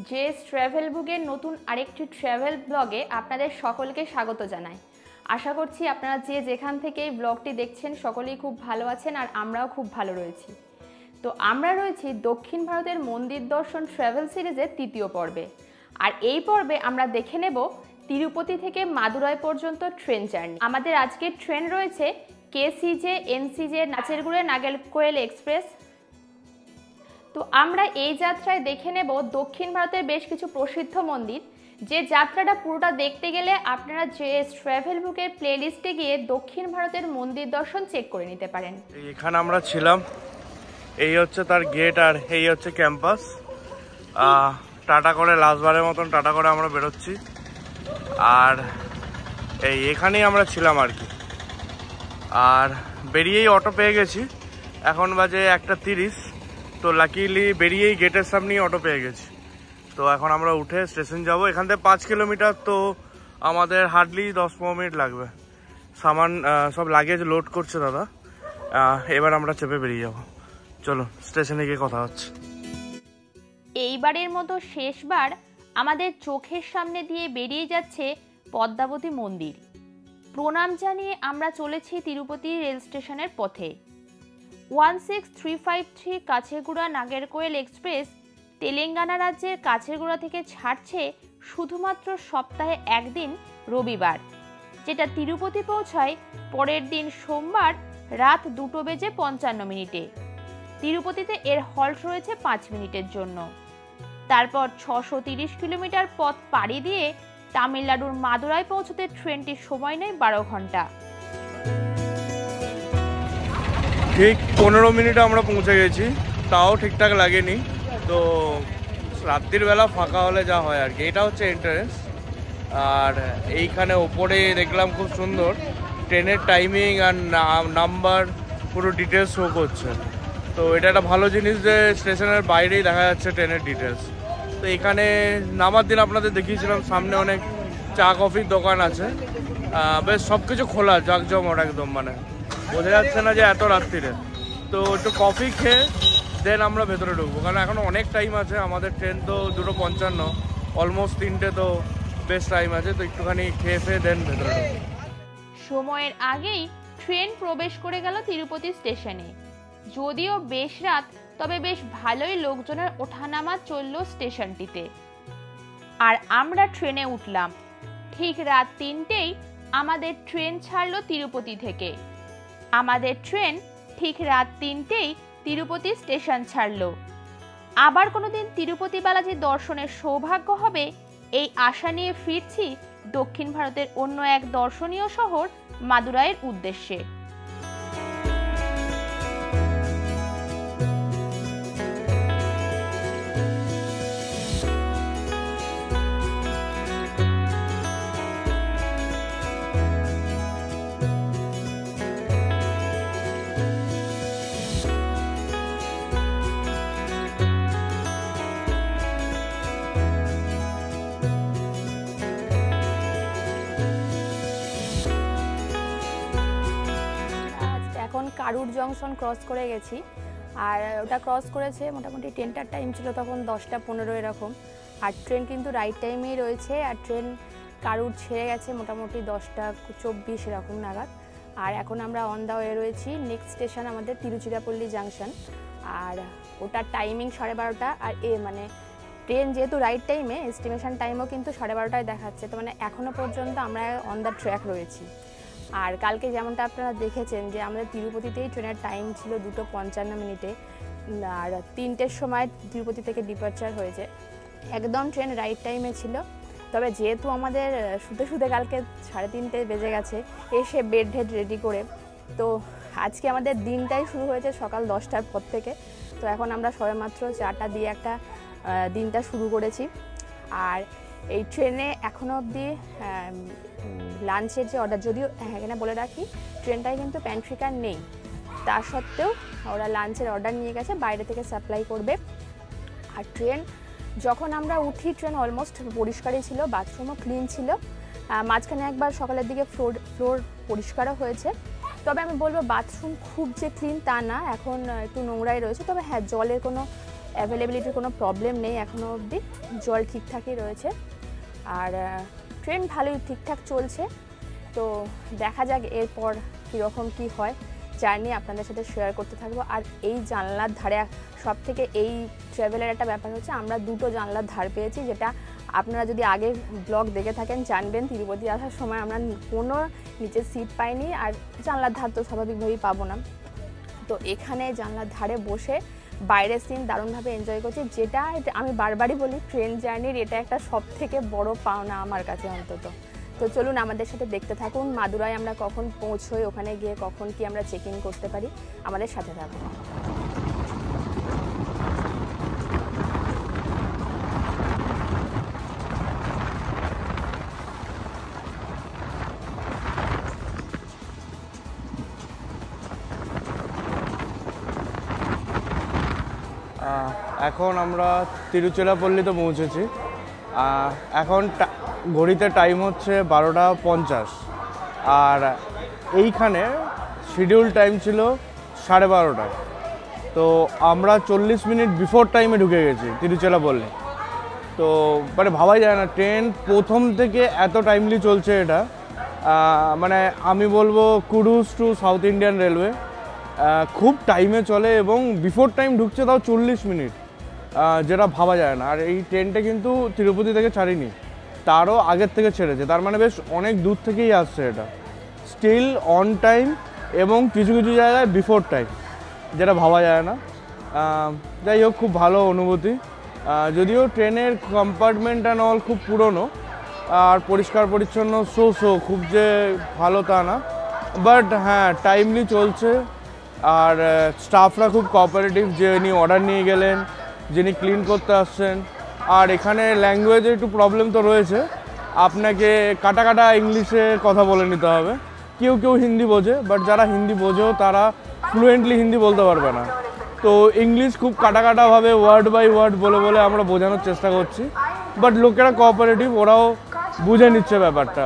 JS travel বুকের নতুন আরেকটি ট্রাভেল ব্লগে আপনাদের সকলকে স্বাগত জানাই। আশা করছি আপনারা যে যেখান থেকে এই ব্লগটি দেখছেন সকলেই খুব ভালো আছেন আর আমরাও খুব ভালো রয়েছি। তো আমরা রয়েছি দক্ষিণ ভারতের মন্দির দর্শন ট্রাভেল সিরিজের তৃতীয় পর্বে। আর এই পর্বে আমরা দেখে নেব তিরুপতি থেকে মাদুরাই পর্যন্ত ট্রেন জার্নি। আমাদের আজকের ট্রেন রয়েছে কেসিজে এনসিজে নাচেরগুড়ে নাগেরকোয়েল এক্সপ্রেস। তো আমরা এই যাত্রায় দেখে নেব দক্ষিণ ভারতের বেশ কিছু প্রসিদ্ধ মন্দির, যে যাত্রাটা পুরোটা দেখতে গেলে আপনারা জেস ট্রাভেল বুকের প্লেলিস্টে গিয়ে দক্ষিণ ভারতের মন্দির দর্শন চেক করে নিতে পারেন। এখানে আমরা ছিলাম, এই হচ্ছে তার গেট আর এই হচ্ছে ক্যাম্পাস। টাটা করে লাস্টবারের মতন টাটা করে আমরা বেরোচ্ছি, আর এখানেই আমরা ছিলাম আর কি। আর বেরিয়েই অটো পেয়ে গেছি, এখন বাজে 1:30। তো লাকিলি বেরিয়েই গেটের সামনেই অটো পেয়ে গেছি। তো এখন আমরা উঠে স্টেশন যাব। এখান থেকে 5 কিলোমিটার, তো আমাদের হার্ডলি 10-15 মিনিট লাগবে। সামান সব লাগেজ লোড করছে দাদা। এবার আমরা চেপে বেরিয়ে যাব। চলো স্টেশনে গিয়ে কথা হচ্ছে। এইবারের মতো শেষবার আমাদের চোখের সামনে দিয়ে বেরিয়ে যাচ্ছে পদ্মাবতী মন্দির। প্রণাম জানিয়ে আমরা চলেছি তিরুপতি রেল স্টেশনের পথে। 16353 কাছেগুড়া নাগেরকোয়েল এক্সপ্রেস তেলেঙ্গানা রাজ্যের কাছেগুড়া থেকে ছাড়ছে শুধুমাত্র সপ্তাহে একদিন রবিবার, যেটা তিরুপতি পৌঁছায় পরের দিন সোমবার রাত 2:55। তিরুপতিতে এর হল্ট রয়েছে 5 মিনিটের জন্য। তারপর 630 কিলোমিটার পথ পাড়ি দিয়ে তামিলনাড়ুর মাদুরাই পৌঁছতে ট্রেনটির সময় নেয় 12 ঘন্টা। ঠিক 15 মিনিটে আমরা পৌঁছে গেছি, তাও ঠিকঠাক লাগেনি। তো রাত্রির বেলা ফাঁকা হলে যা হয় আর কি। এটা হচ্ছে এন্ট্রান্স, আর এইখানে ওপরে দেখলাম খুব সুন্দর ট্রেনের টাইমিং আর নাম্বার পুরো ডিটেলস শো করছে। তো এটা একটা ভালো জিনিস যে স্টেশনের বাইরেই দেখা যাচ্ছে ট্রেনের ডিটেলস। তো এখানে নামার দিন আপনাদের দেখিয়েছিলাম, সামনে অনেক চা কফির দোকান আছে, বেশ সব কিছু খোলা, জাঁকজমট একদম, মানে বোঝা যাচ্ছে না যে এত রাত্রিরে। তো একটু কফি খেয়ে দেন আমরা ভেতরে ঢুকবো, কারণ এখনও অনেক টাইম আছে। আমাদের ট্রেন তো 2:55, অলমোস্ট 3টে, তো বেশ টাইম আছে। তো একটুখানি খেয়ে ফেয়ে দেন ভেতরে ঢুকবো। সময়ের আগেই ট্রেন প্রবেশ করে গেল তিরুপতি স্টেশনে। যদিও বেশ রাত, তবে বেশ ভালোই লোকজনের ওঠানামা চলল স্টেশনটিতে। আর আমরা ট্রেনে উঠলাম। ঠিক রাত 3টেই আমাদের ট্রেন ছাড়লো তিরুপতি থেকে। আমাদের ট্রেন ঠিক রাত 3টেই তিরুপতি স্টেশন ছাড়লো। আবার কোনোদিন তিরুপতি বালাজি দর্শনের সৌভাগ্য হবে, এই আশা নিয়ে ফিরছি দক্ষিণ ভারতের অন্য এক দর্শনীয় শহর মাদুরাইয়ের উদ্দেশ্যে। এখন কারুর জংশন ক্রস করে গেছি, আর ওটা ক্রস করেছে মোটামুটি ট্রেনটার টাইম ছিল তখন 10:15 এরকম। আর ট্রেন কিন্তু রাইট টাইমেই রয়েছে, আর ট্রেন কারুর ছেড়ে গেছে মোটামুটি 10:24 এরকম নাগাদ। আর এখন আমরা অন দ্য ওয়ে রয়েছি। নেক্সট স্টেশন আমাদের তিরুচিরাপল্লী জাংশন, আর ওটার টাইমিং 12:30। আর মানে ট্রেন যেহেতু রাইট টাইমে, এস্টিমেশন টাইমও কিন্তু 12:30টায় দেখাচ্ছে। তো মানে এখনও পর্যন্ত আমরা অন দ্য ট্র্যাক রয়েছি। আর কালকে যেমনটা আপনারা দেখেছেন যে আমাদের তিরুপতিতেই ট্রেনের টাইম ছিল 2:55, আর 3টের সময় তিরুপতি থেকে ডিপারচার হয়েছে। একদম ট্রেন রাইট টাইমে ছিল। তবে যেহেতু আমাদের শুতে শুতে কালকে 3:30 বেজে গেছে এসে বেড হেড রেডি করে, তো আজকে আমাদের দিনটাই শুরু হয়েছে সকাল 10টার পর থেকে। তো এখন আমরা সবেমাত্র চাটা দিয়ে একটা দিনটা শুরু করেছি। আর এই ট্রেনে এখনও অবধি লাঞ্চের যে অর্ডার, যদিও এখানে বলে রাখি ট্রেনটায় কিন্তু প্যান্ট্রি কার নেই, তা সত্ত্বেও ওরা লাঞ্চের অর্ডার নিয়ে গেছে, বাইরে থেকে সাপ্লাই করবে। আর ট্রেন যখন আমরা উঠি ট্রেন অলমোস্ট পরিষ্কারই ছিল, বাথরুমও ক্লিন ছিল। মাঝখানে একবার সকালের দিকে ফ্লোর পরিষ্কারও হয়েছে। তবে আমি বলবো বাথরুম খুব যে ক্লিন তা না, এখন একটু নোংরাই রয়েছে। তবে হ্যাঁ, জলের কোনো অ্যাভেলেবিলিটির কোনো প্রবলেম নেই এখনও অবধি, জল ঠিকঠাকই রয়েছে। আর ট্রেন ভালোই ঠিকঠাক চলছে। তো দেখা যাক এরপর কীরকম কী হয়, জার্নি আপনাদের সাথে শেয়ার করতে থাকবো। আর এই জানলার ধারে সব থেকে এই ট্রাভেলের একটা ব্যাপার হচ্ছে আমরা দুটো জানলার ধার পেয়েছি, যেটা আপনারা যদি আগের ব্লগ দেখে থাকেন জানবেন তিরুপতি আসার সময় আমরা কোনো নিচের সিট পাইনি, আর জানলার ধার তো স্বাভাবিকভাবেই পাবো না। তো এখানে জানলার ধারে বসে বাইরের সিন দারুণভাবে এনজয় করছি, যেটা আমি বারবারই বলি ট্রেন জার্নির এটা একটা সব থেকে বড় পাওনা আমার কাছে অন্তত। তো চলুন আমাদের সাথে দেখতে থাকুন মাদুরাই আমরা কখন পৌঁছোই, ওখানে গিয়ে কখন কি আমরা চেক ইন করতে পারি, আমাদের সাথে থাকুন। এখন আমরা তিরুচিরাপল্লিতে পৌঁছেছি। এখন ঘড়িতে টাইম হচ্ছে 12:50, আর এইখানে শিডিউল টাইম ছিল 12:30। তো আমরা 40 মিনিট বিফোর টাইমে ঢুকে গেছি তিরুচিরাপল্লি। তো মানে ভাবাই যায় না ট্রেন প্রথম থেকে এত টাইমলি চলছে। এটা মানে আমি বলবো কুডুস টু সাউথ ইন্ডিয়ান রেলওয়ে, খুব টাইমে চলে এবং বিফোর টাইম ঢুকছে তাও 40 মিনিট, যেটা ভাবা যায় না। আর এই ট্রেনটা কিন্তু তিরুপতি থেকে ছাড়িনি, তারও আগের থেকে ছেড়েছে, তার মানে বেশ অনেক দূর থেকেই আসছে এটা। স্টিল অন টাইম এবং কিছু কিছু জায়গায় বিফোর টাইম, যেটা ভাবা যায় না। যাই হোক, খুব ভালো অনুভূতি। যদিও ট্রেনের কম্পার্টমেন্ট অ্যান্ড অল খুব পুরনো আর পরিষ্কার পরিচ্ছন্ন, খুব যে ভালো তা না, বাট হ্যাঁ টাইমলি চলছে। আর স্টাফরা খুব কোঅপারেটিভ, যিনি অর্ডার নিয়ে গেলেন, যিনি ক্লিন করতে আসছেন। আর এখানে ল্যাঙ্গুয়েজের একটু প্রবলেম তো রয়েছে, আপনাকে কাটা কাটা ইংলিশে কথা বলে নিতে হবে। কেউ কেউ হিন্দি বোঝে, বাট যারা হিন্দি বোঝেও তারা ফ্লুয়েন্টলি হিন্দি বলতে পারবে না। তো ইংলিশ খুব কাটা কাটাভাবে ওয়ার্ড বাই ওয়ার্ড বলে বলে আমরা বোঝানোর চেষ্টা করছি, বাট লোকেরা কোঅপারেটিভ, ওরাও বুঝে নিচ্ছে ব্যাপারটা।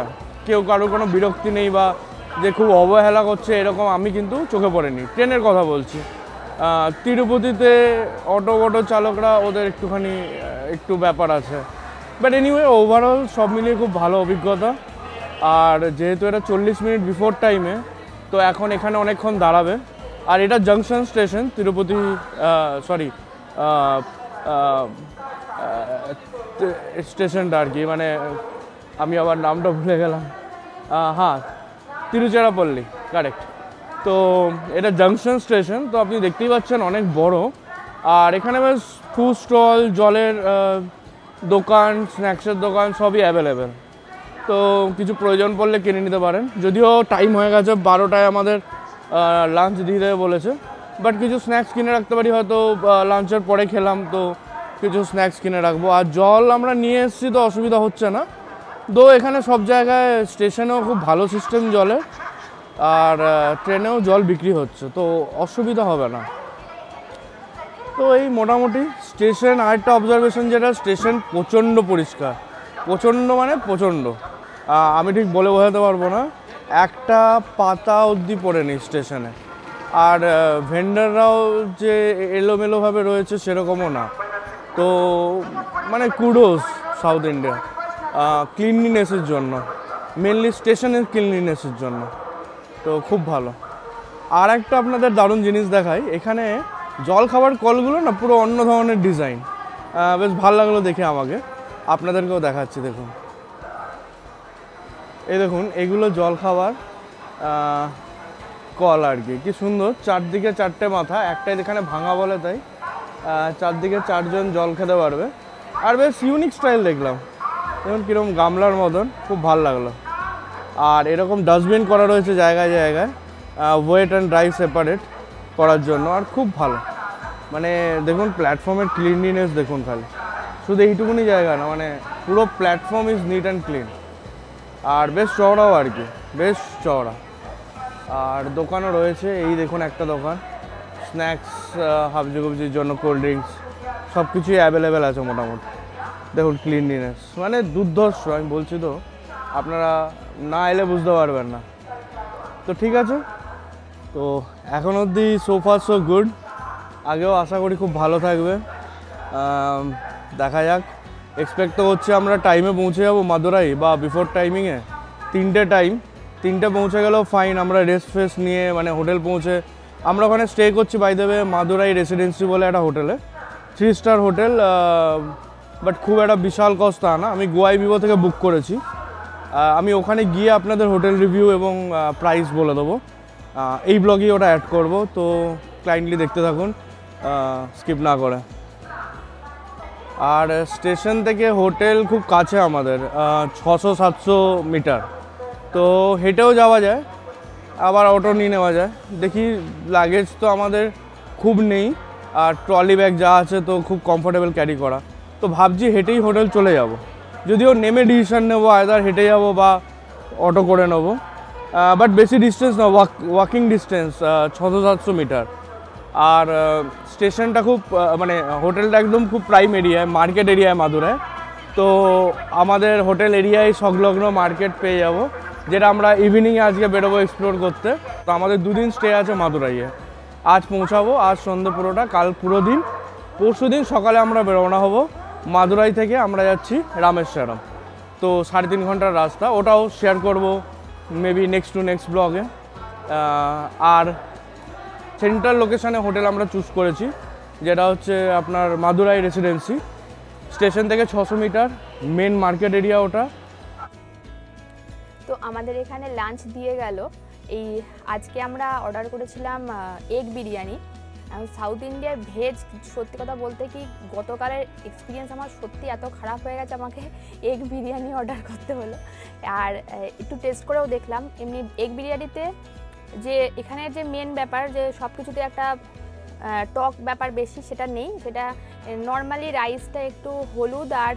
কেউ কারোর কোনো বিরক্তি নেই বা যে খুব অবহেলা করছে এরকম আমি কিন্তু চোখে পড়েনি। ট্রেনের কথা বলছি। তিরুপতিতে অটো চালকরা ওদের একটু ব্যাপার আছে, বাট এনিওয়ে ওভারঅল সব মিলিয়ে খুব ভালো অভিজ্ঞতা। আর যেহেতু এটা 40 মিনিট বিফোর টাইমে, তো এখন এখানে অনেকক্ষণ দাঁড়াবে। আর এটা জাংশন স্টেশন তিরুপতি, স্টেশনটা আর কি, মানে আমি আবার নামটা ভুলে গেলাম। হ্যাঁ, তিরুচিরাপল্লি, কারেক্ট। তো এটা জাংশন স্টেশন, তো আপনি দেখতেই পাচ্ছেন অনেক বড়। আর এখানে বেশ ফুড স্টল, জলের দোকান, স্ন্যাক্সের দোকান সবই অ্যাভেলেবেল। তো কিছু প্রয়োজন পড়লে কিনে নিতে পারেন। যদিও টাইম হয়ে গেছে, 12টায় আমাদের লাঞ্চ দিয়ে দেবে বলেছে, বাট কিছু স্ন্যাক্স কিনে রাখতে পারি, হয়তো লাঞ্চের পরে খেলাম তো কিছু স্ন্যাক্স কিনে রাখবো। আর জল আমরা নিয়ে এসেছি, তো অসুবিধা হচ্ছে না। তো এখানে সব জায়গায় স্টেশনেও খুব ভালো সিস্টেম জলের, আর ট্রেনেও জল বিক্রি হচ্ছে, তো অসুবিধা হবে না। তো এই মোটামুটি স্টেশন। আরেকটা অবজারভেশন, যেটা স্টেশন প্রচণ্ড পরিষ্কার, প্রচণ্ড মানে প্রচণ্ড, আমি ঠিক বলে বোঝাতে পারবো না। একটা পাতা অবধি পড়েনি স্টেশনে। আর ভেন্ডাররাও যে এলোমেলোভাবে রয়েছে সেরকমও না। তো মানে কুডোস সাউথ ইন্ডিয়া ক্লিনলিনেসের জন্য, মেনলি স্টেশনের ক্লিনলিনেসের জন্য, তো খুব ভালো। আর একটা আপনাদের দারুণ জিনিস দেখাই, এখানে জল খাবার কলগুলো না পুরো অন্য ধরনের ডিজাইন, বেশ ভালো লাগলো দেখে আমাকে, আপনাদেরকেও দেখাচ্ছি। দেখুন, এই দেখুন, এগুলো জল খাবার কল আর কি, কি সুন্দর। চারদিকে 4টে মাথা, একটাই এখানে ভাঙা বলে তাই চারদিকে 4জন জল খেতে পারবে। আর বেশ ইউনিক স্টাইল দেখলাম, দেখুন কীরকম গামলার মতন, খুব ভালো লাগলো। আর এরকম ডাস্টবিন করা রয়েছে জায়গায় জায়গায়, ওয়েট অ্যান্ড ড্রাই সেপারেট করার জন্য। আর খুব ভালো, মানে দেখুন প্ল্যাটফর্মের ক্লিনলিনেস দেখুন, খালি শুধু এইটুকুনি জায়গা না, মানে পুরো platform is neat and clean. আর বেশ চওড়াও আর কি, বেশ চওড়া। আর দোকানও রয়েছে, এই দেখুন একটা দোকান, স্ন্যাক্স, হাবজি গুবজির জন্য কোল্ড ড্রিঙ্কস সব কিছুই অ্যাভেলেবেল আছে মোটামুটি। দেখুন ক্লিনলিনেস মানে দুর্ধর্ষ, আমি বলছি তো, আপনারা না এলে বুঝতে পারবেন না। তো ঠিক আছে, তো এখন অবধি সো ফার সো গুড। আগেও আশা করি খুব ভালো থাকবে। দেখা যাক, এক্সপেক্ট তো হচ্ছে আমরা টাইমে পৌঁছে যাবো মাদুরাই বা বিফোর টাইমিংয়ে। 3টে পৌঁছে গেলেও ফাইন, আমরা রেস্ট ফেস্ট নিয়ে মানে হোটেল পৌঁছে আমরা ওখানে স্টে করছি by the way Madurai residency বলে একটা হোটেলে, 3 স্টার হোটেল, বাট খুব একটা বিশাল কস্ট তা না। আমি গোয়াই ভিভো থেকে বুক করেছি। আমি ওখানে গিয়ে আপনাদের হোটেল রিভিউ এবং প্রাইস বলে দেবো, এই ব্লগেই ওটা অ্যাড করব, তো ক্লাইন্টলি দেখতে থাকুন স্কিপ না করে। আর স্টেশন থেকে হোটেল খুব কাছে আমাদের, 600-700 মিটার, তো হেঁটেও যাওয়া যায়, আবার অটো নিয়ে নেওয়া যায়। দেখি লাগেজ তো আমাদের খুব নেই, আর ট্রলি ব্যাগ যা আছে তো খুব কমফোর্টেবল ক্যারি করা, তো ভাবছি হেঁটেই হোটেল চলে যাব। যদিও নেমে ডিসিশন নেবো আয়দার হেঁটে যাবো বা অটো করে নেবো, বাট বেশি ডিস্টেন্স না, ওয়াকিং ডিস্টেন্স 600-700 মিটার। আর স্টেশনটা খুব মানে হোটেলটা একদম খুব প্রাইম এরিয়ায়, মার্কেট এরিয়ায় মাদুরায়, তো আমাদের হোটেল এরিয়ায় সংলগ্ন মার্কেট পেয়ে যাব, যেটা আমরা ইভিনিংয়ে আজকে বেরোবো এক্সপ্লোর করতে। তো আমাদের 2 দিন স্টে আছে মাদুরাইয়ে। আজ পৌঁছাবো, আজ সন্ধ্যে পুরোটা, কাল পুরো দিন, পরশু দিন সকালে আমরা বেরোনা হব। মাদুরাই থেকে আমরা যাচ্ছি রামেশ্বরম, তো 3.5 ঘন্টার রাস্তা, ওটাও শেয়ার করব মেবি নেক্সট ব্লগে। আর সেন্ট্রাল লোকেশানে হোটেল আমরা চুজ করেছি, যেটা হচ্ছে আপনার মাদুরাই রেসিডেন্সি, স্টেশন থেকে 600 মিটার, মেন মার্কেট এরিয়া ওটা। তো আমাদের এখানে লাঞ্চ দিয়ে গেল। এই আজকে আমরা অর্ডার করেছিলাম এগ বিরিয়ানি। সাউথ ইন্ডিয়ার ভেজ, সত্যি কথা বলতে কি গতকালের এক্সপিরিয়েন্স আমার সত্যি এত খারাপ হয়ে গেছে, আমাকে এগ বিরিয়ানি অর্ডার করতে হলো। আর একটু টেস্ট করেও দেখলাম, এমনি এগ বিরিয়ানিতে যে এখানে যে মেন ব্যাপার যে সব কিছুতে একটা টক ব্যাপার বেশি, সেটা নেই। সেটা নর্মালি রাইসটা একটু হলুদ আর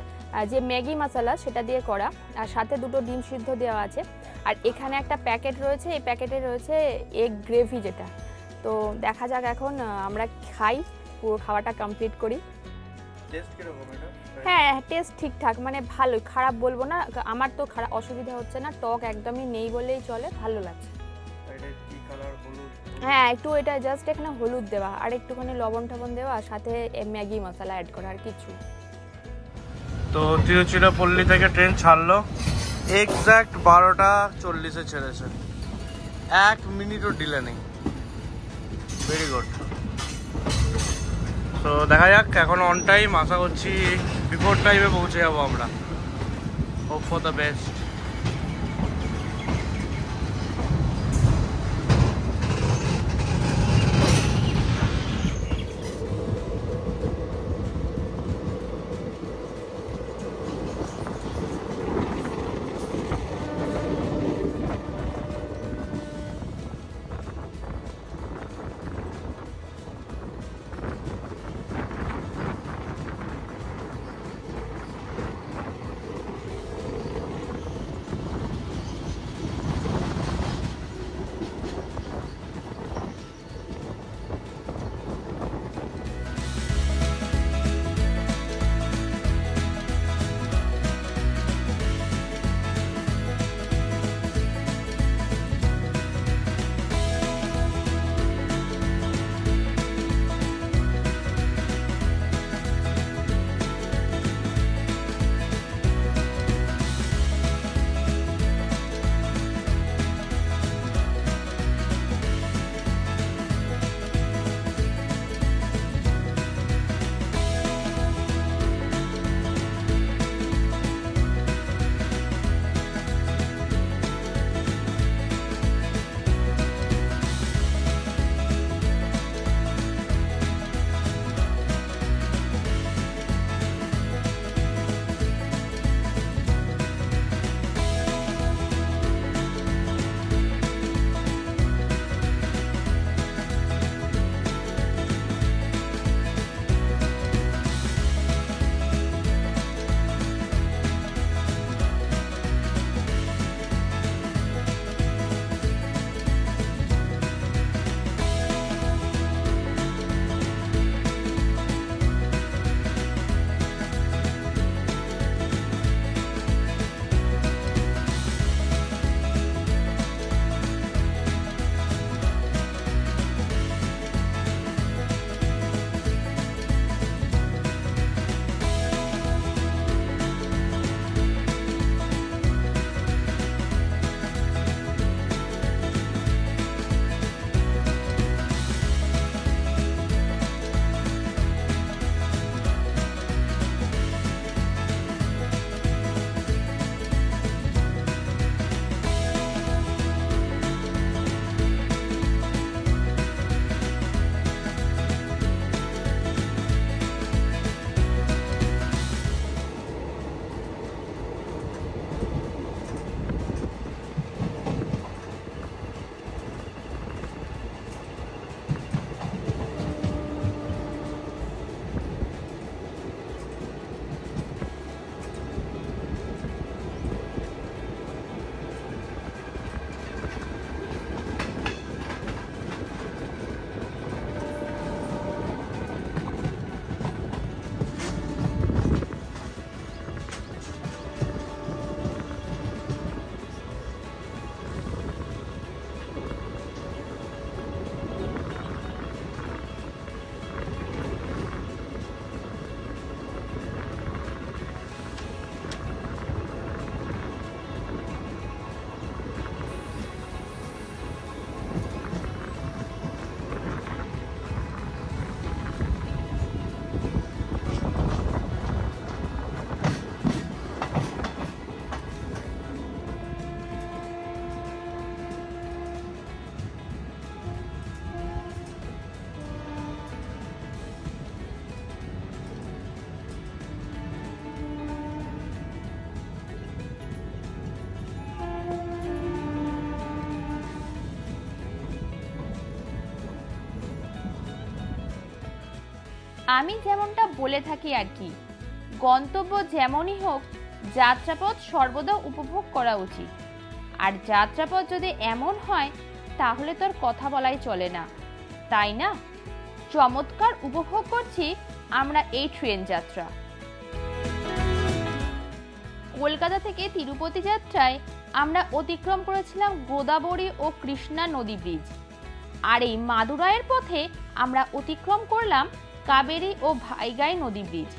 যে ম্যাগি মশলা সেটা দিয়ে করা, আর সাথে 2টো ডিম সিদ্ধ দেওয়া আছে। আর এখানে একটা প্যাকেট রয়েছে, এই প্যাকেটে রয়েছে এগ গ্রেভি, যেটা তো দেখা যাক এখন আমরা খাই, পুরো খাওয়াটা কমপ্লিট করি। হ্যাঁ, টেস্ট ঠিকঠাক, মানে ভালো, খারাপ বলবো না। আমার তো খারাপ অসুবিধা হচ্ছে না, টক একদমই নেই বলেই চলে, ভালো লাগছে। হ্যাঁ, একটু এটা জাস্ট এখানে হলুদ দেওয়া আর একটুখানি লবণ টবণ দেওয়া, আর সাথে ম্যাগি মশলা অ্যাড করা, আর কিছু। তো তিরুচিরাপল্লী থেকে ট্রেন ছাড়লো এক্স্যাক্ট 12:40-এ ছেড়েছে, 1 মিনিটও ডিলে নেই, ভেরি গুড। তো দেখা যাক, এখন অন টাইম, আশা করছি বিফোর টাইমে পৌঁছে যাবো আমরা, হোপ ফর দ্য বেস্ট। আমি যেমনটা বলে থাকি আর কি, গন্তব্য যেমনই হোক যাত্রাপথ সর্বদা উপভোগ করা উচিত। আর যাত্রাপথ যদি এমন হয় তাহলে তো আর কথা বলাই চলে না, তাই না? চমৎকার উপভোগ করছি আমরা এই ট্রেন যাত্রা। কলকাতা থেকে তিরুপতি যাত্রায় আমরা অতিক্রম করেছিলাম গোদাবরী ও কৃষ্ণা নদী ব্রিজ, আর এই মাদুরাইয়ের পথে আমরা অতিক্রম করলাম কাবেরী ও ভাইগাই নদী ব্রিজ।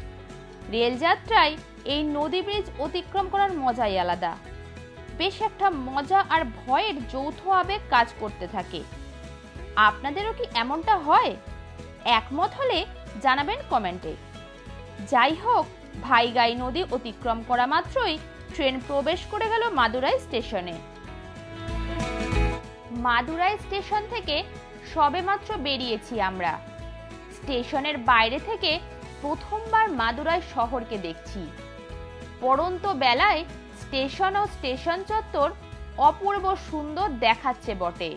রেলযাত্রায় এই নদী ব্রিজ অতিক্রম করার মজাই আলাদা। বেশ একটা মজা আর ভয়ের যৌথ আবেগ কাজ করতে থাকে। আপনাদেরও কি এমনটা হয়? একমত হলে জানাবেন কমেন্টে। যাই হোক, ভাইগাই নদী অতিক্রম করা মাত্রই ট্রেন প্রবেশ করে গেল মাদুরাই স্টেশনে। মাদুরাই স্টেশন থেকে সবেমাত্র বেরিয়েছি আমরা। স্টেশনের বাইরে থেকে প্রথমবার মাদুরাই শহরকে দেখছি। পড়ন্ত বেলায় স্টেশন ও স্টেশন চত্বর অপূর্ব সুন্দর দেখাচ্ছে বটে।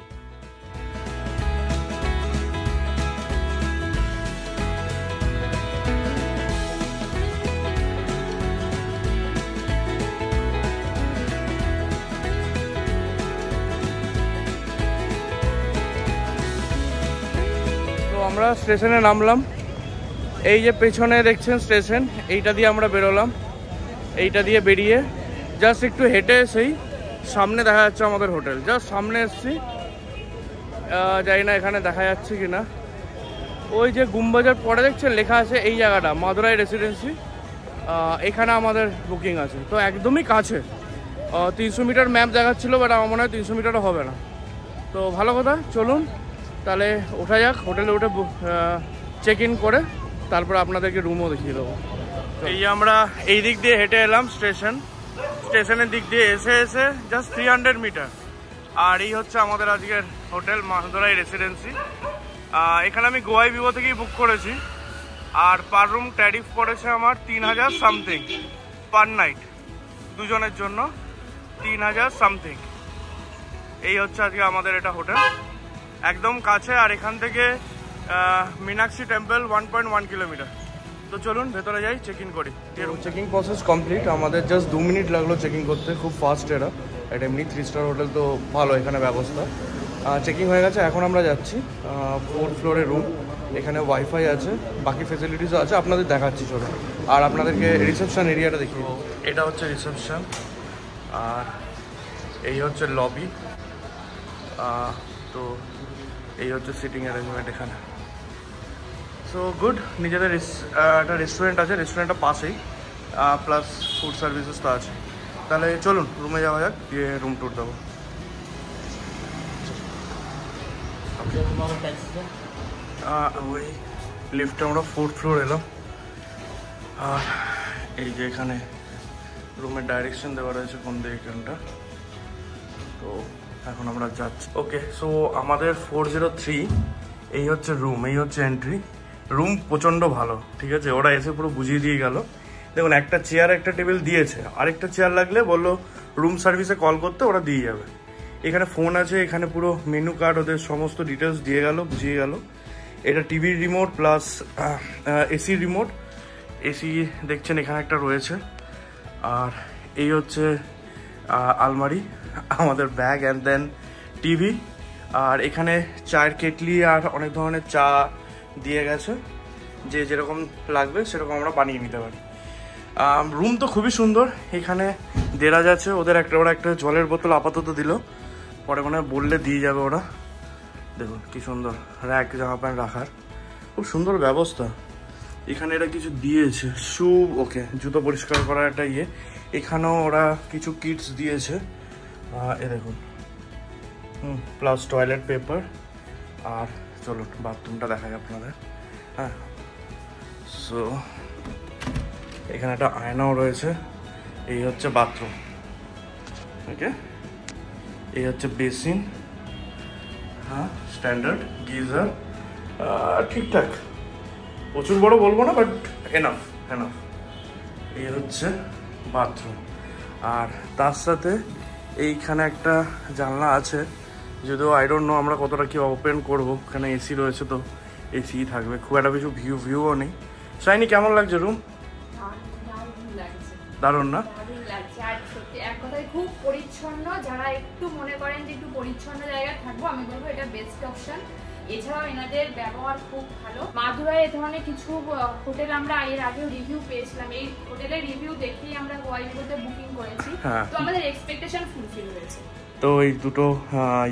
আমরা স্টেশনে নামলাম। এই যে পেছনে দেখছেন স্টেশন, এইটা দিয়ে আমরা বেরোলাম। এইটা দিয়ে বেরিয়ে জাস্ট একটু হেঁটে এসেই সামনে দেখা যাচ্ছে আমাদের হোটেল। জাস্ট সামনে এসছি, জানি না এখানে দেখা যাচ্ছে কি না। ওই যে গুমবাজার পরে দেখছেন লেখা আছে এই জায়গাটা মাদুরাই রেসিডেন্সি, এখানে আমাদের বুকিং আছে। তো একদমই কাছে, 300 মিটার ম্যাপ দেখাচ্ছিলো, বাট আমার মনে হয় 300 মিটারও হবে না। তো ভালো কথা, চলুন তাহলে ওঠা যাক। হোটেলে উঠে চেক ইন করে তারপর আপনাদেরকে রুমও দেখিয়ে দেবো। এই যে আমরা এই দিক দিয়ে হেঁটে এলাম স্টেশনের দিক দিয়ে এসে জাস্ট 300 মিটার। আর এই হচ্ছে আমাদের আজকের হোটেল মাদুরাই রেসিডেন্সি। এখানে আমি গোয়াই ভিভো থেকেই বুক করেছি। আর পার রুম ট্যারিফ পড়েছে আমার 3000 সামথিং পার নাইট, দুজনের জন্য 3000 সামথিং। এই হচ্ছে আজকে আমাদের এটা হোটেল, একদম কাছে। আর এখান থেকে মীনাক্ষী টেম্পল 1.1 কিলোমিটার। তো চলুন ভেতরে যাই, চেক ইন করি। চেকিং প্রসেস কমপ্লিট, আমাদের জাস্ট 2 মিনিট লাগলো চেকিং করতে, খুব ফাস্ট। এটা এমনি 3 স্টার হোটেল, তো ভালো এখানে ব্যবস্থা। চেকিং হয়ে গেছে, এখন আমরা যাচ্ছি 4th ফ্লোরে রুম। এখানে ওয়াইফাই আছে, বাকি ফেসিলিটিসও আছে, আপনাদের দেখাচ্ছি চলো। আর আপনাদেরকে রিসেপশন এরিয়াটা দেখিয়ে, এটা হচ্ছে রিসেপশন আর এই হচ্ছে লবি। তো এই হচ্ছে সিটিং অ্যারেঞ্জমেন্ট এখানে। So good. নিজেদের একটা রেস্টুরেন্ট আছে, রেস্টুরেন্টটা পাশেই, প্লাস ফুড সার্ভিসেস তো আছে। তাহলে চলুন রুমে যাওয়া যাক, দিয়ে রুম ট্যুর দেবো। ওই লিফটে আমরা 4th ফ্লোর এলাম। আর এই যে এখানে রুমের ডাইরেকশন দেওয়া রয়েছে কোন দিকে এখানটা। তো এখন আমরা যাচ্ছি। ওকে, সো আমাদের 403 এই হচ্ছে রুম, এই হচ্ছে এন্ট্রি। রুম প্রচণ্ড ভালো, ঠিক আছে। ওরা এসে পুরো বুঝিয়ে দিয়ে গেল। দেখুন, একটা চেয়ার একটা টেবিল দিয়েছে, আরেকটা চেয়ার লাগলে বললো রুম সার্ভিসে কল করতে, ওরা দিয়ে যাবে। এখানে ফোন আছে, এখানে পুরো মেনু কার্ড, ওদের সমস্ত ডিটেলস দিয়ে গেল, বুঝিয়ে গেল। এটা টিভির remote plus AC remote. AC দেখছেন এখানে একটা রয়েছে। আর এই হচ্ছে আলমারি, আমাদের ব্যাগ অ্যান্ড দেন টিভি। আর এখানে চায়ের কেটলি আর অনেক ধরনের চা দিয়ে গেছে, যে যেরকম লাগবে সেরকম আমরা বানিয়ে নিতে পারি। রুম তো খুবই সুন্দর। এখানে দেরাজ আছে, ওরা একটা জলের বোতল আপাতত দিল, পরে মনে হয় বললে দিয়ে যাবে ওরা। দেখুন কি সুন্দর র্যাক, জামা প্যান্ট রাখার খুব সুন্দর ব্যবস্থা। এখানে এরা কিছু দিয়েছে, শু, ওকে, জুতো পরিষ্কার করার একটা ইয়ে। এখানেও ওরা কিছু কিটস দিয়েছে, এ দেখুন, প্লাস টয়লেট পেপার। আর চলুন বাথরুমটা দেখাই আপনাদের। হ্যাঁ, সো এখানে একটা আয়নাও রয়েছে। এই হচ্ছে বাথরুম, ওকে। এই হচ্ছে বেসিন, হ্যাঁ, স্ট্যান্ডার্ড গিজার, ঠিকঠাক, প্রচুর বড় বলবো না, বাট এনাফ। এই হচ্ছে বাথরুম। আর তার সাথে এইখানে একটা জানলা আছে, যদিও আই ডোন্ট নো আমরা কতটা কি ওপেন করবো। এখানে এসি রয়েছে, তো এসি থাকবে, খুব একটা কিছু ভিউও নেই। শাইনি কেমন লাগছে রুম? দারুণ না? আর সত্যি এক কথায় খুব পরিচ্ছন্ন। যারা একটু মনে করেন যে একটু পরিচ্ছন্ন জায়গায় থাকবো, আমি বলবো এটা বেস্ট অপশন। এছাড়াও এনাদের ব্যবহার খুব ভালো। মাদুরায় এ ধরনের কিছু হোটেল আমরা এর আগেও রিভিউ পেয়েছিলাম, এই হোটেলের রিভিউ দেখেই আমরা গোয়াইবিবোতে বুকিং করেছি, তো আমাদের এক্সপেকটেশন ফুলফিল হয়েছে। তো এই দুটো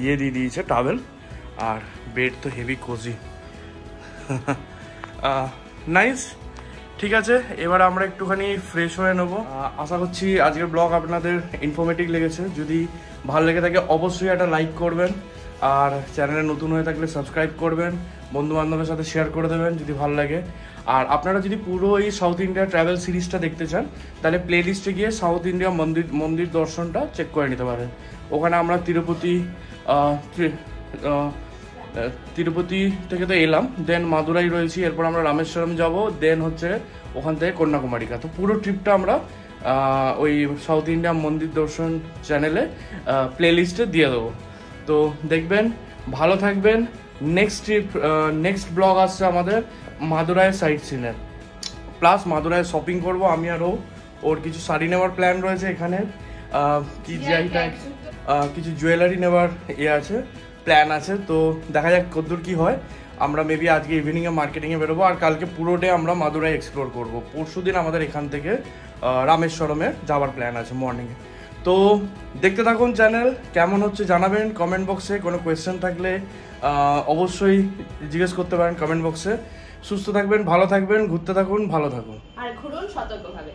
ইয়ে দিয়ে দিয়েছে টাওয়েল, আর বেড তো হেভি কোজি, নাইস। ঠিক আছে, এবার আমরা একটুখানি ফ্রেশ হয়ে নেবো। আশা করছি আজকের ব্লগ আপনাদের ইনফরমেটিভ লেগেছে। যদি ভালো লেগে থাকে অবশ্যই একটা লাইক করবেন, আর চ্যানেলে নতুন হয়ে থাকলে সাবস্ক্রাইব করবেন, বন্ধু বান্ধবের সাথে শেয়ার করে দেবেন যদি ভালো লাগে। আর আপনারা যদি পুরো এই সাউথ ইন্ডিয়া ট্রাভেল সিরিজটা দেখতে চান, তাহলে প্লে লিস্টে গিয়ে সাউথ ইন্ডিয়া মন্দির দর্শনটা চেক করে নিতে পারেন। ওখানে আমরা তিরুপতি থেকে তো এলাম, দেন মাদুরাই রয়েছি, এরপর আমরা রামেশ্বরম যাব, দেন হচ্ছে ওখান থেকে কন্যাকুমারিকা। তো পুরো ট্রিপটা আমরা ওই সাউথ ইন্ডিয়া মন্দির দর্শন চ্যানেলে প্লে লিস্টে দিয়ে দেবো। তো দেখবেন, ভালো থাকবেন। নেক্সট ব্লগ আসছে আমাদের মাদুরাই সাইট সিনের, প্লাস মাদুরাই শপিং করব আমি আর ওর কিছু শাড়ি নেওয়ার প্ল্যান রয়েছে এখানে, কিছু জুয়েলারি নেওয়ার আছে, প্ল্যান আছে। তো দেখা যাক কতদূর কি হয়। আমরা মেবি আজকে ইভিনিংয়ে মার্কেটিংয়ে বেরোবো, আর কালকে পুরো ডে আমরা মাদুরাই এক্সপ্লোর করবো। পরশু দিন আমাদের এখান থেকে রামেশ্বরমে যাওয়ার প্ল্যান আছে মর্নিংয়ে। তো দেখতে থাকুন চ্যানেল, কেমন হচ্ছে জানাবেন কমেন্ট বক্সে। কোনো কোয়েশ্চেন থাকলে অবশ্যই জিজ্ঞেস করতে পারেন কমেন্ট বক্সে। সুস্থ থাকবেন, ভালো থাকবেন, ঘুরতে থাকুন, ভালো থাকুন, আর ঘুরুন সতর্কভাবে।